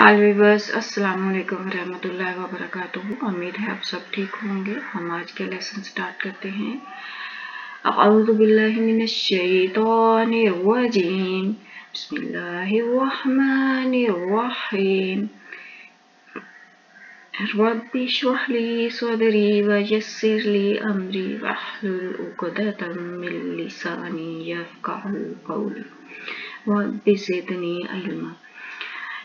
हाय viewers, अस्सलाम वालेकुम रहमतुल्लाहि व बरकातुहू। उम्मीद है आप सब ठीक होंगे। हम आज के लेसन स्टार्ट करते हैं। अऊज़ु बिल्लाहि मिनश शैतानिर रजीम। बिस्मिल्लाहिर रहमानिर रहीम। रब्बि इश्रह ली सदरी व यस्सिर ली अमरी वहलुल उक़दतम मिन लिसानी यफ़क़हू क़ौली रब्बि ज़िदनी इल्मा।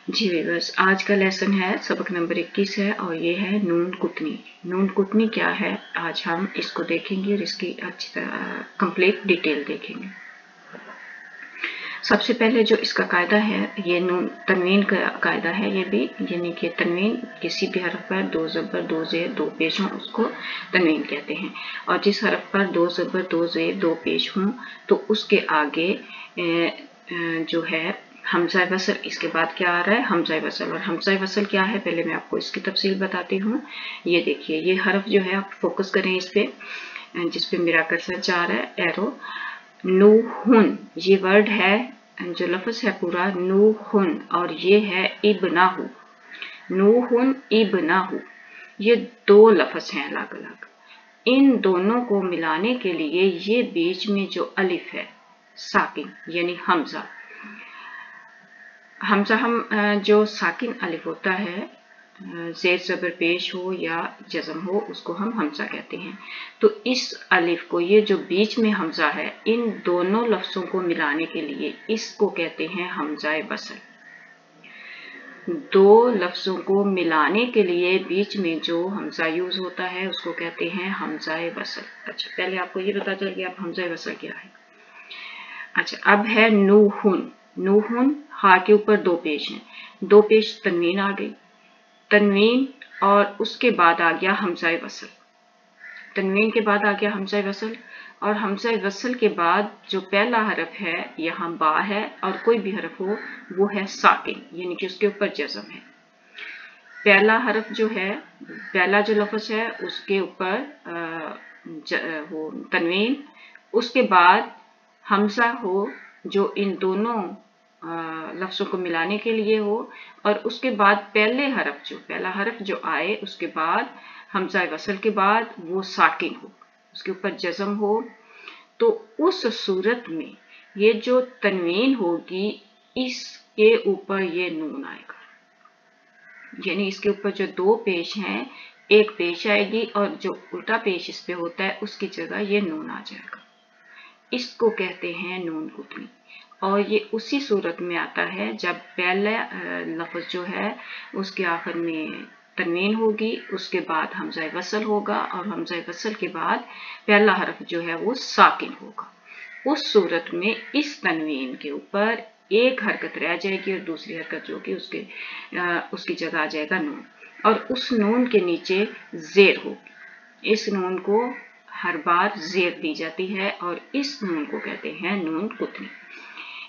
जी व्यूअर्स, आज का लेसन है सबक नंबर 21 है और ये है नून कुतनी। नून कुतनी क्या है, आज हम इसको देखेंगे और इसकी अच्छी तरह कंप्लीट डिटेल देखेंगे। सबसे पहले जो इसका कायदा है, ये नून तनवीन का कायदा है। ये भी यानी कि तनवीन किसी भी हरफ पर दो ज़बर दो ज़ेर दो पेश हों उसको तनवीन कहते हैं। और जिस हरफ पर दो ज़बर दो ज़ेर दो पेश हों तो उसके आगे जो है हमज़ा वसल, इसके बाद क्या आ रहा है हमज़ा वसल। और हमज़ा वसल क्या है, पहले मैं आपको इसकी तफसील बताती हूँ। ये देखिए, ये हरफ जो है, आप फोकस करें इस पे, जिस पे मेरा कर्सर जा रहा है एरो। नूहुन, ये वर्ड है, जो लफ्ज़ है पूरा नूहुन, और ये है इब्नाहु। नूहुन इब्नाहु, ये दो लफ्ज़ हैं अलग अलग। इन दोनों को मिलाने के लिए ये बीच में जो अलिफ है साकिन यानी हमज़ा, हमज़ा हम जो साकिन अलिफ होता है, ज़ेर ज़बर पेश हो या जज़म हो, उसको हम हमज़ा कहते हैं। तो इस अलिफ को, ये जो बीच में हमज़ा है, इन दोनों लफ्ज़ों को मिलाने के लिए इसको कहते हैं हमज़ा वसल। दो लफ्ज़ों को मिलाने के लिए बीच में जो हमज़ा यूज़ होता है उसको कहते हैं हमज़ा वसल। अच्छा, पहले आपको ये पता चल गया अब हमज़ा वसल क्या है। अच्छा, अब है नूहुन। नूहुन हा के ऊपर दो पेश हैं, दो पेश तनवीन आ गई, तनवीन और उसके बाद आ गया हमज़ा वसल। तनवीन के बाद आ गया हमज़ा वसल, और हमज़ा वसल के बाद जो पहला हरफ है यहाँ बा है, और कोई भी हरफ हो वो है साकिन यानी कि उसके ऊपर जज़म है। पहला हरफ जो है, पहला जो लफ्ज़ है उसके ऊपर वो तनवीन, उसके बाद हमज़ा हो जो इन दोनों लफ्ज़ों को मिलाने के लिए हो, और उसके बाद पहला हरफ जो आए उसके बाद हमज़ा वसल के बाद वो साकिन हो, उसके ऊपर जज़म हो। तो उस सूरत में ये जो तनवीन होगी इसके ऊपर ये नून आएगा, यानी इसके ऊपर जो दो पेश हैं एक पेश आएगी और जो उल्टा पेश इस पे होता है उसकी जगह ये नून आ जाएगा। इसको कहते हैं नून कुतनी। और ये उसी सूरत में आता है जब पहला लफ्ज़ जो है उसके आखिर में तनवीन होगी, उसके बाद हमज़ा वसल होगा, और हमज़ा वसल के बाद पहला हरफ जो है वो साकिन होगा। उस सूरत में इस तनवीन के ऊपर एक हरकत रह जाएगी और दूसरी हरकत जो कि उसकी जगह आ जाएगा नून, और उस नून के नीचे ज़ेर होगी। इस नून को हर बार ज़ेर दी जाती है और इस नून को कहते हैं नून कुतनी।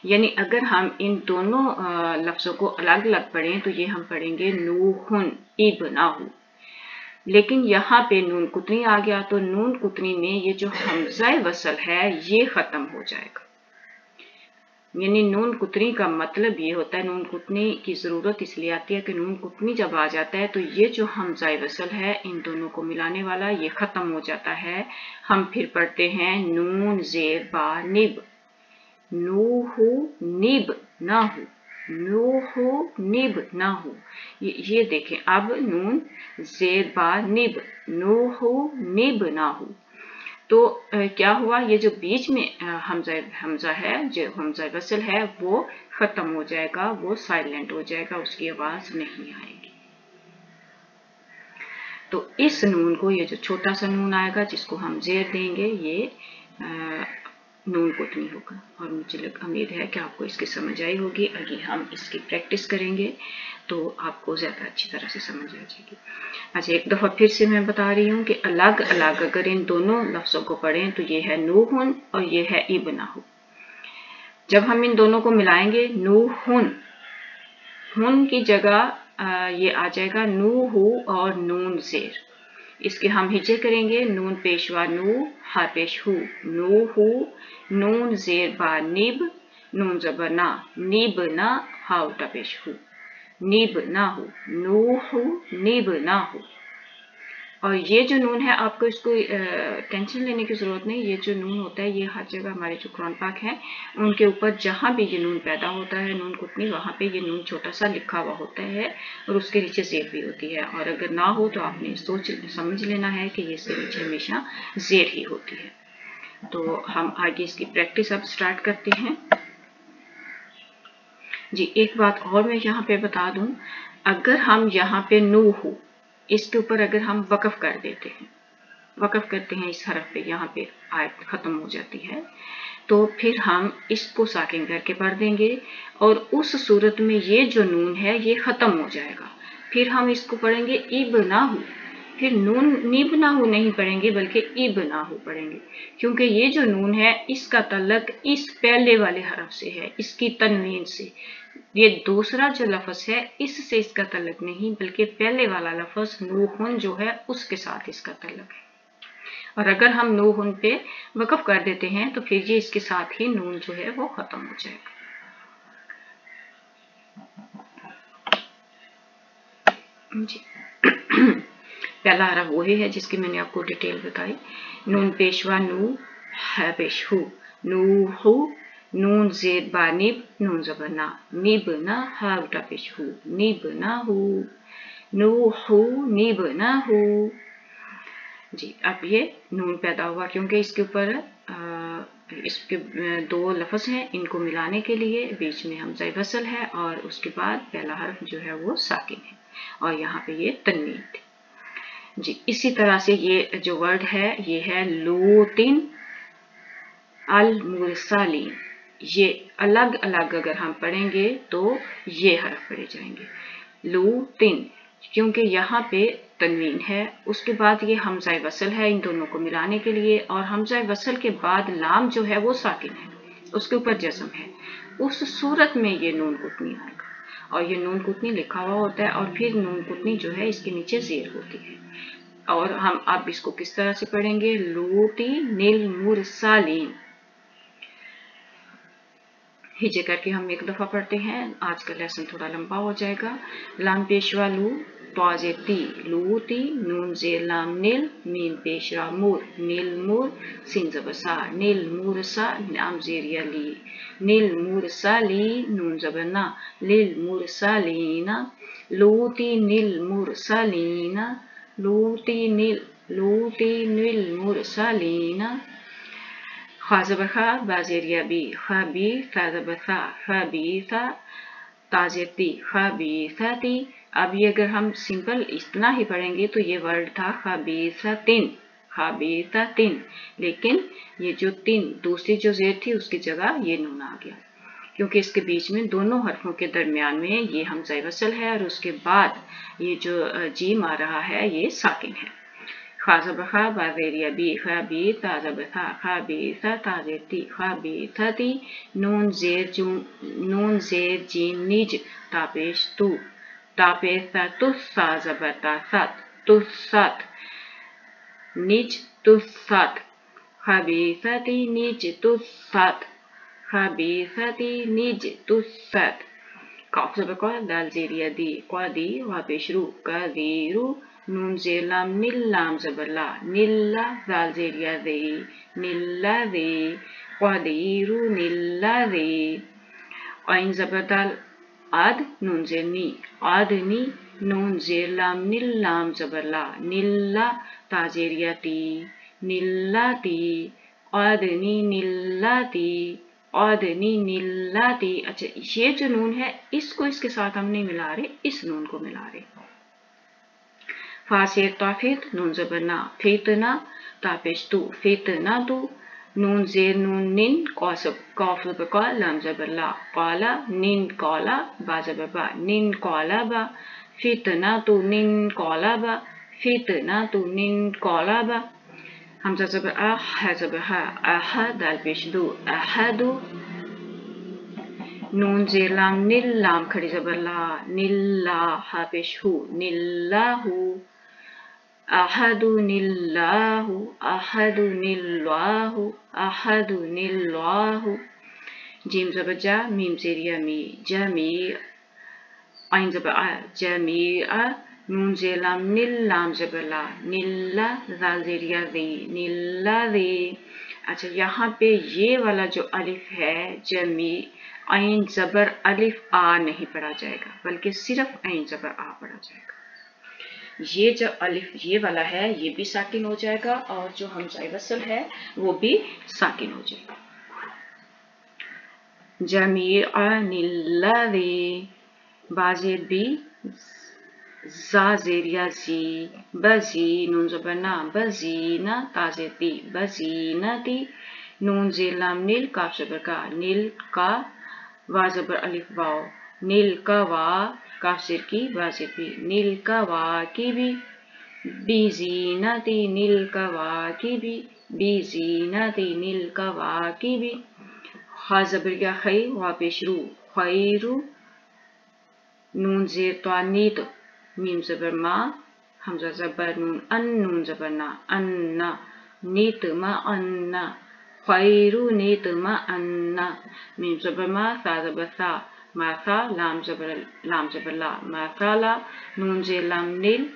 यानी अगर हम इन दोनों लफ्ज़ों को अलग अलग पढ़ें तो ये हम पढ़ेंगे नूहुन इब्नाहु, लेकिन यहाँ पे नून कुतनी आ गया तो नून कुतनी में ये जो हमज़ा वसल है ये ख़त्म हो जाएगा। यानी नून कुतनी का मतलब ये होता है, नून कुतनी की ज़रूरत इसलिए आती है कि नून कुतनी जब आ जाता है तो ये जो हमज़ा वसल है इन दोनों को मिलाने वाला ये ख़त्म हो जाता है। हम फिर पढ़ते हैं नून ज़ेर बा निब, नूहु निब ना हो, नूहु निब ना हो। ये देखें, अब नून ज़ेर बा निब, नूहु निब ना हो। तो क्या हुआ, ये जो बीच में हमज़ा है, जो हमज़ा वसल है वो ख़त्म हो जाएगा, वो साइलेंट हो जाएगा, उसकी आवाज़ नहीं आएगी। तो इस नून को, ये जो छोटा सा नून आएगा जिसको हम ज़ेर देंगे, ये नून कुतनी होगा। और मुझे उम्मीद है कि आपको इसकी समझ आई होगी। आगे हम इसकी प्रैक्टिस करेंगे तो आपको ज़्यादा अच्छी तरह से समझ आ जाएगी। अच्छा, एक दफ़ा फिर से मैं बता रही हूँ कि अलग अलग अगर इन दोनों लफ्ज़ों को पढ़ें तो ये है नूहुन और ये है इब्नाहु। जब हम इन दोनों को मिलाएंगे नूहुन, हुन की जगह ये आ जाएगा नूहु और नून ज़ेर। इसके हम हिज्जे करेंगे, नून पेशवा नू, हा पेश हु, नूहु, नून ज़ेर बा निब, नून ज़बर ना, निब ना, हा उल्टा पेश हु। निबनाहु, नूहु निबनाहु। और ये जो नून है आपको इसको टेंशन लेने की जरूरत नहीं। ये जो नून होता है ये हर जगह हमारे जो कुरान पाक है उनके ऊपर जहां भी ये नून पैदा होता है, नून कुतनी, वहां पे ये नून छोटा सा लिखा हुआ होता है और उसके नीचे जेर भी होती है। और अगर ना हो तो आपने सोच समझ लेना है कि ये इसके नीचे हमेशा जेर ही होती है। तो हम आगे इसकी प्रैक्टिस अब स्टार्ट करते हैं जी। एक बात और मैं यहाँ पे बता दूं, अगर हम यहाँ पे नूहु इसके ऊपर अगर हम वक़फ़ कर देते हैं, वक़फ़ करते हैं इस हरफ पे, यहाँ पे आयत खत्म हो जाती है, तो फिर हम इसको साकिन करके पढ़ देंगे और उस सूरत में ये जो नून है ये खत्म हो जाएगा। फिर हम इसको पढ़ेंगे इबनाहु, फिर नून निबनाहु नहीं पढ़ेंगे बल्कि इबनाहु पढ़ेंगे, क्योंकि ये जो नून है इसका तल्लक इस पहले वाले हरफ से है, इसकी तनवीन से। ये दूसरा जो लफ्ज है इससे इसका तल्लक नहीं, बल्कि पहले वाला लफ्ज नूहुन जो है उसके साथ इसका तल्लक है। और अगर हम नूहुन पे वक़फ़ कर देते हैं तो फिर ये इसके साथ ही नून जो है वो खत्म हो जाएगा जी। पहला हरफ वही है जिसकी मैंने आपको डिटेल बताई। नून पेशवा नू, है पेश हु, नूहु, नून जेर बा निब, नून ज़बर ना, निबना, हा उल्टा पेश हु, निबनाहु, नूहु निबनाहु जी। अब ये नून पैदा हुआ क्योंकि इसके ऊपर इसके दो लफ्ज हैं, इनको मिलाने के लिए बीच में हमज़ा वसल है और उसके बाद पहला हर्फ जो है वो साकिन है और यहाँ पे ये तन्वीन थी जी। इसी तरह से ये जो वर्ड है ये है लूतिन अल मुरसलीन। ये अलग अलग अगर हम पढ़ेंगे तो ये हर्फ पढ़े जाएंगे लूतिन, क्योंकि यहाँ पे तनवीन है, उसके बाद ये हमज़ा वसल है इन दोनों को मिलाने के लिए, और हमज़ा वसल के बाद लाम जो है वो साकिन है, उसके ऊपर जज़म है। उस सूरत में ये नून कुतनी आएगा और ये नून कुतनी लिखा हुआ होता है और फिर नून कुतनी जो है इसके नीचे ज़ेर होती है। और हम अब इसको किस तरह से पढ़ेंगे, लूती निल मुरसालीन। हिजे करके हम एक दफा पढ़ते हैं, आज का लेसन थोड़ा लंबा हो जाएगा। लाम पेशवा लू, तोजे ती, लूती, नून जेर लाम निल, मीम पेशवा मूर, निल मूर, सिन जबसा, निल मूरसा, नाम जेरिया ली, निल मूरसा ली, नून जबना, लिल मूरसा लीना, लूती निल मूरसा लीना, लूती निल मूरसा लीना। खाजबखा बाजेरिया बी, खाबी ताजबसा, खाबीसा, ताजती, खाबीसाती। अब ये अगर हम सिंपल इतना ही पढ़ेंगे तो ये वर्ड था खाबीसातिन, खाबीसातिन, लेकिन ये जो तीन दूसरी जो जेर थी उसकी जगह ये नून आ गया, क्योंकि इसके बीच में दोनों हरफों के दरमियान में ये हमज़ा वसल है और उसके बाद ये जो जीम आ रहा है ये साकिन है। खाजबखा बाजेरिया बी, खाबी ताजबसा, खाबीसा, ताजती, खाबीसती, नून जेर जीम निज, तापेश तू, तापेसा तुस्सा जबता सत, तुस्सत, निज तुस्सत, खाबीसती निज तुस्सत, खाबीसती निज तुस्सत। काफ ज़बर दाल जेरिया दी, क़ादी वापेश रू, क़दीरू, नून जेर लाम निल, लाम ज़बर ला, निल्ला, दाल जेरिया दे, निल्ला दे, क़दीरू निल्ला दे। आइन ज़बर दाल आद, नून जेर नी, आदनी, नून जेर लाम निल, लाम ज़बर ला, निल्ला, ताजेरिया ती, निल्ला ती, आदनी निल्ला ती, आदनी निल्लाती। अच्छा, ये जो नून है इसको इसके साथ हम नहीं मिला रहे, इस नून को मिला रहे। फासेर ताफित, नून ज़बरना, फितना, तापेश तू, फितना तू, नून जेर नून निन, काफ ज़बर लाम ज़बर ला, काला, निन काला, बा ज़बर बा, निन काला बा, फितना तू निन काला बा, फितना तू निन काला बा। हमज़ा ज़बर आ, है ज़बर हा, आहा, दाल पेश दू, अहदू, नून जेर लाम निल, लाम खड़ी ज़बर ला, निल्ला, हा पेश हू, निल्लाहू, अहदू निल्लाहू, अहदू निल्लाहू, अहदू निल्लाहू। जीम ज़बर जा, मीम जेरिया मी, जमी, आइन जबर आ, जमीआ, नून जे लाम निल, लाम जबर ला, नीला, जाल जेरिया री, नीला री। अच्छा, यहाँ पे ये वाला जो अलिफ है जमी, आइन जबर अलिफ आ नहीं पढ़ा जाएगा, बल्कि सिर्फ आइन जबर आ पढ़ा जाएगा। ये जो अलिफ ये वाला है ये भी साकिन हो जाएगा, और जो हमज़ाए वसल है वो भी साकिन हो जाएगा। जमीअन लज़ी, बाज़ेर बी, जा ज़ेरिया ज़ी, बज़ी, नून ज़बर ना, बज़ीना, ताज़ेर ती, बज़ीनती, नून ज़ेर लाम नील, काफ ज़बर का, नील का, वा ज़बर अलिफ वाव, नील का वा, काफ ज़ेर की, वा ज़ेर बी, नील का वा की भी, बीज़ीनती, नील का वा की भी, बीज़ीनती, नील का वा की भी। हा ज़बर या खै, वा पेश रू, खैरू, नून ज़ेर त्वा नीत, मीम ज़बर मा, हमज़ा ज़बर नून अन, नून ज़बर ना, अन्ना, नीत मा अन्ना, खैरू नीत मा अन्ना, मीम ज़बर मा, सा ज़बर सा, मा सा, लाम ज़बर ला, मा सा ला, नून ज़ेर लाम नील,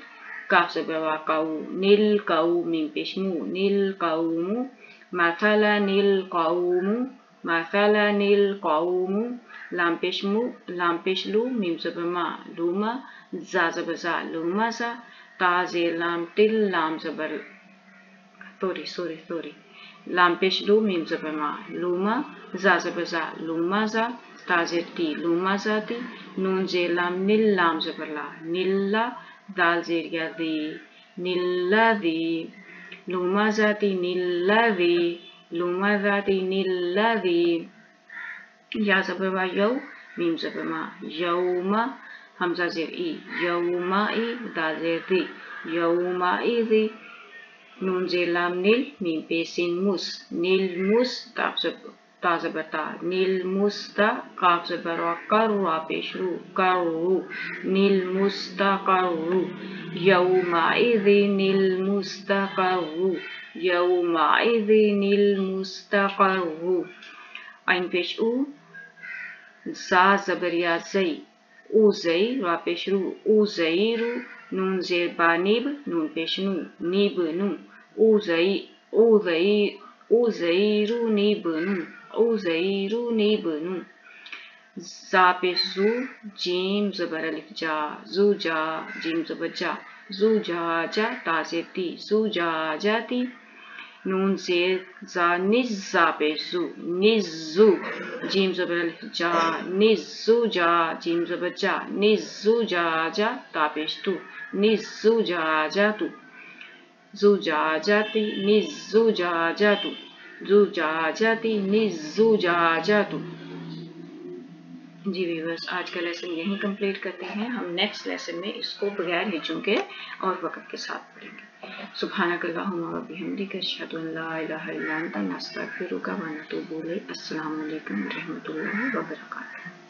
काफ ज़बर वा काऊ, नील काऊ, मीम पेश मू, नील काऊमू, मा सा ला नील काऊमू, मासाला नील कौमु, लाम पेश लू, मीम ज़बर मा, लूमा, जा ज़बर जा, लूमा जा, ता ज़ेर लाम तिल, लाम ज़बर सॉरी, लाम पेश लू, मीम ज़बर मा, लूमा, जा ज़बर जा, लूमा जा, ता ज़ेर ती, लूमा जा ती, नून ज़ेर लाम नील, लाम ज़बर ला, नीला, दाल ज़ेर या दी, नीला दी, लूमा जा ती, नीला दी, लूमा ज़ाती नील्लज़ी, या ज़बर वा यौ, मीम ज़बर मा, यौमा, हमज़ा ज़ेर ई, यौमा ई, दाल ज़ेर दी, यौमा ई दी, नून ज़ेर लाम नील, मीम पे सिन मुस, नील मुस, ता ज़बर ता, नील मुस्ता, काफ ज़बर वा कर, वा पेश रू, करू, नील मुस्तक़रू, यौमाइज़िन मुस्तक़रू, यौमाइज़िन मुस्तक़रू। आइन पेश ऊ, जा ज़बर या ज़ई, उज़ई, वा पेश रू, उज़ईरू, नून ज़ेर बा नीब, नून पेश नू, नीब नू, उज़ईरू नीब नू, उज़ईरू नीब नू। जा पेश जू, जीम ज़बर अलिफ जा, जू जा, जीम ज़बर जा, जू जा जा, ता ज़ेर ती, जू जा जाती, नून ज़ेर जा निज़, जा पेश जू, निज़्ज़ू, जीम ज़बर अलिफ जा, निज़्ज़ू जा, जीम ज़बर जा, निज़्ज़ू जा जा, ता पेश तू, निज़्ज़ू जा जा तू, जू जा जाती, निज़्ज़ू जा जा तू, जू जा जाती, निज़्ज़ू जा जा तू। जी व्यूअर्स, आज का लेसन यहीं कंप्लीट करते हैं। हम नेक्स्ट लेसन में इसको बगैर हिज्जों के और वक़्त के साथ पढ़ेंगे। सुब्हानकल्लाहुम्मा व बिहम्दिका, अशहदु अन ला इलाहा इल्ला अंता, नस्तगफिरुका व नतूबु इलैक। अस्सलामु अलैकुम व रहमतुल्लाहि व बरकातुहू।